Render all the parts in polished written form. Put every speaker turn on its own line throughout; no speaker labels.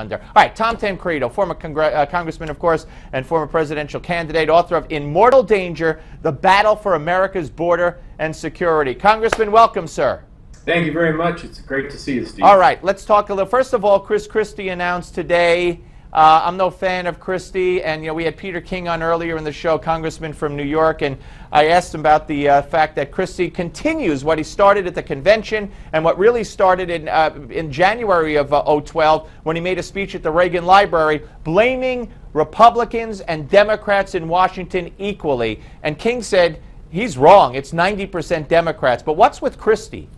All right, Tom Tancredo, former congressman, of course, and former presidential candidate, author of In Mortal Danger, The Battle for America's Border and Security. Congressman, welcome, sir.
Thank you very much. It's great to see you, Steve.
All right, let's talk a little. First of all, Christie announced today, I'm no fan of Christie, and we had Peter King on earlier in the show, congressman from New York, and I asked him about the fact that Christie continues what he started at the convention and what really started in January of 2012 when he made a speech at the Reagan Library blaming Republicans and Democrats in Washington equally. And King said he's wrong. It's 90% Democrats. But what's with Christie?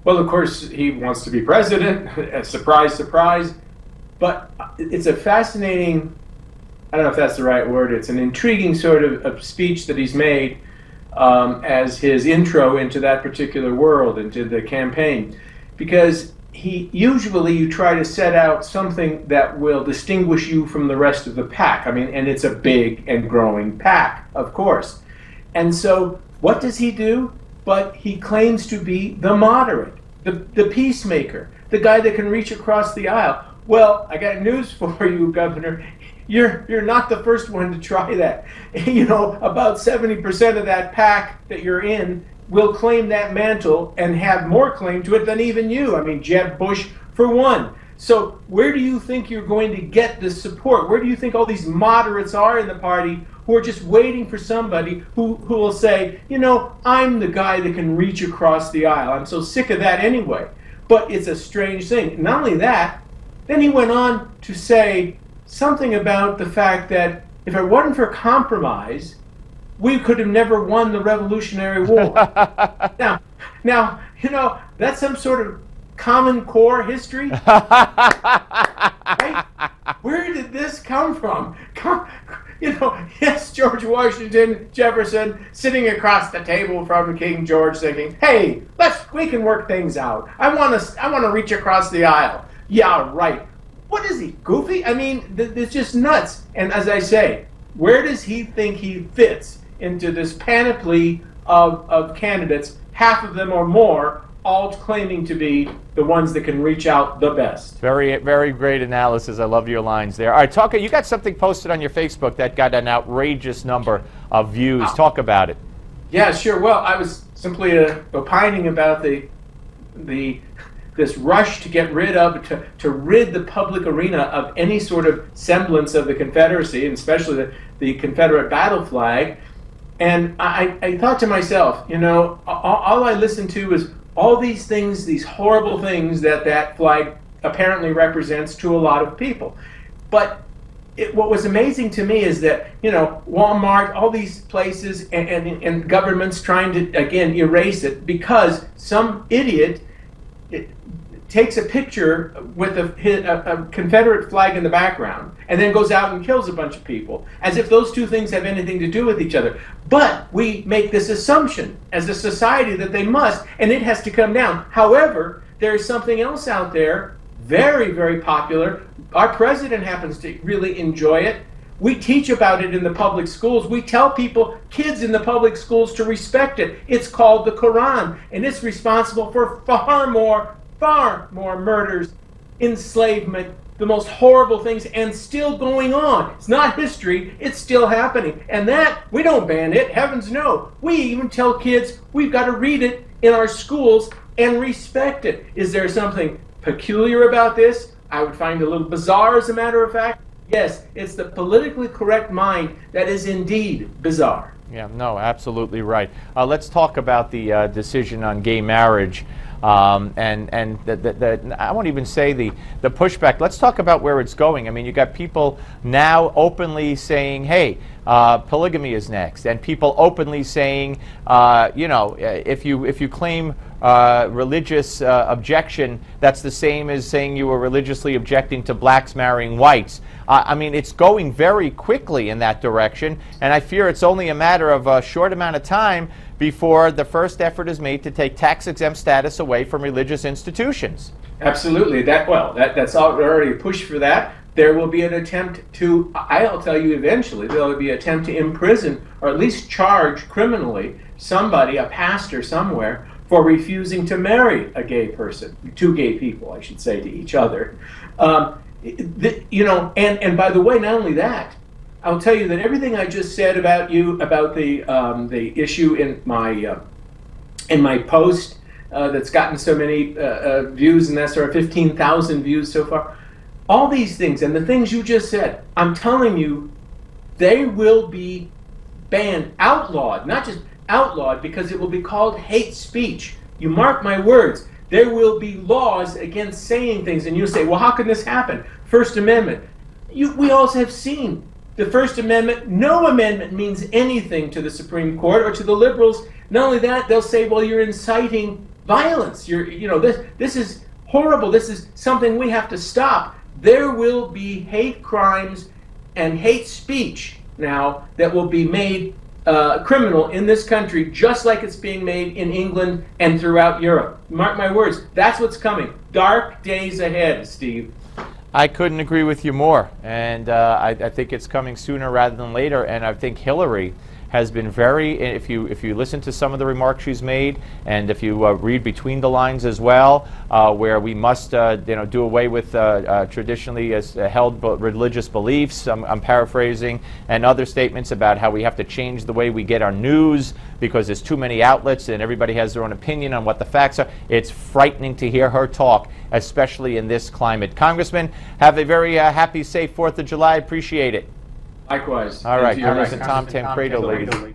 Well, of course, he wants to be president. Surprise, surprise. But it's a fascinating, I don't know if that's the right word, it's an intriguing sort of speech that he's made as his intro into that particular world, into the campaign. Because usually you try to set out something that will distinguish you from the rest of the pack. I mean, and it's a big and growing pack, of course. And so what does he do? But he claims to be the moderate, the peacemaker, the guy that can reach across the aisle. Well, I got news for you, Governor. You're not the first one to try that. About 70% of that pack that you're in will claim that mantle and have more claim to it than even you. I mean, Jeb Bush for one. So where do you think you're going to get the support? Where do you think all these moderates are in the party who are just waiting for somebody who will say, I'm the guy that can reach across the aisle. I'm so sick of that anyway. But it's a strange thing. Not only that, then he went on to say something about the fact that if it wasn't for compromise, we could have never won the Revolutionary War. Now, that's some sort of Common Core history. Right? Where did this come from? Yes, George Washington, Jefferson, sitting across the table from King George thinking, hey, we can work things out. I want to reach across the aisle. Yeah, right. What is he, goofy? I mean, it's just nuts. And as I say, where does he think he fits into this panoply of candidates, half of them or more, all claiming to be the ones that can reach out the best?
Very, very great analysis. I love your lines there. All right, Tucker, you got something posted on your Facebook that got an outrageous number of views. Talk about it.
Yeah, sure. Well, I was simply opining about this rush to get rid of, to rid the public arena of any sort of semblance of the Confederacy, and especially the Confederate battle flag. And I thought to myself, all I listened to is all these things, these horrible things that flag apparently represents to a lot of people. But what was amazing to me is that, Walmart, all these places, and governments trying to, again, erase it because some idiot takes a picture with a Confederate flag in the background and then goes out and kills a bunch of people, as if those two things have anything to do with each other. But we make this assumption as a society that they must, and it has to come down. However, there's something else out there, very, very popular. Our president happens to really enjoy it. We teach about it in the public schools. We tell kids in the public schools to respect it. It's called the Quran, and it's responsible for far more murders, enslavement, the most horrible things, and still going on. It's not history, it's still happening. And that, we don't ban it, heavens no. We even tell kids we've got to read it in our schools and respect it. Is there something peculiar about this? I would find a little bizarre, as a matter of fact. Yes, it's the politically correct mind that is indeed bizarre.
Yeah, no, absolutely right. Let's talk about the decision on gay marriage. And I won't even say the pushback. Let's talk about where it's going. I mean, you got people now openly saying, hey, polygamy is next, and people openly saying, if you claim religious objection, that's the same as saying you were religiously objecting to blacks marrying whites. I mean, it's going very quickly in that direction, and I fear it's only a matter of a short amount of time before the first effort is made to take tax-exempt status away from religious institutions.
Absolutely. That's already a push for that. There will be an attempt to, I'll tell you eventually, there will be an attempt to imprison or at least charge criminally somebody, a pastor somewhere, for refusing to marry a gay person, two gay people, I should say, to each other. You know, and by the way, not only that, I'll tell you that everything I just said about you, about the issue in my post that's gotten so many views, and that's sort of 15,000 views so far. All these things and the things you just said, I'm telling you, they will be banned, outlawed, not just outlawed, because it will be called hate speech. You mark my words. There will be laws against saying things, and you say, well, how can this happen? First Amendment. We also have seen the First Amendment. No amendment means anything to the Supreme Court or to the liberals. Not only that, they'll say, well, you're inciting violence. You know, this is horrible. This is something we have to stop. There will be hate crimes and hate speech now that will be made criminal in this country, just like it's being made in England and throughout Europe. Mark my words, that's what's coming. Dark days ahead, Steve.
I couldn't agree with you more, and I think it's coming sooner rather than later. And I think Hillary has been very, if you listen to some of the remarks she's made, and if you read between the lines as well, where we must do away with traditionally held religious beliefs, I'm paraphrasing, and other statements about how we have to change the way we get our news because there's too many outlets and everybody has their own opinion on what the facts are. It's frightening to hear her talk, especially in this climate. Congressman, have a very happy, safe 4th of July. Appreciate it.
Likewise.
All right, Congressman Tom Tancredo, ladies.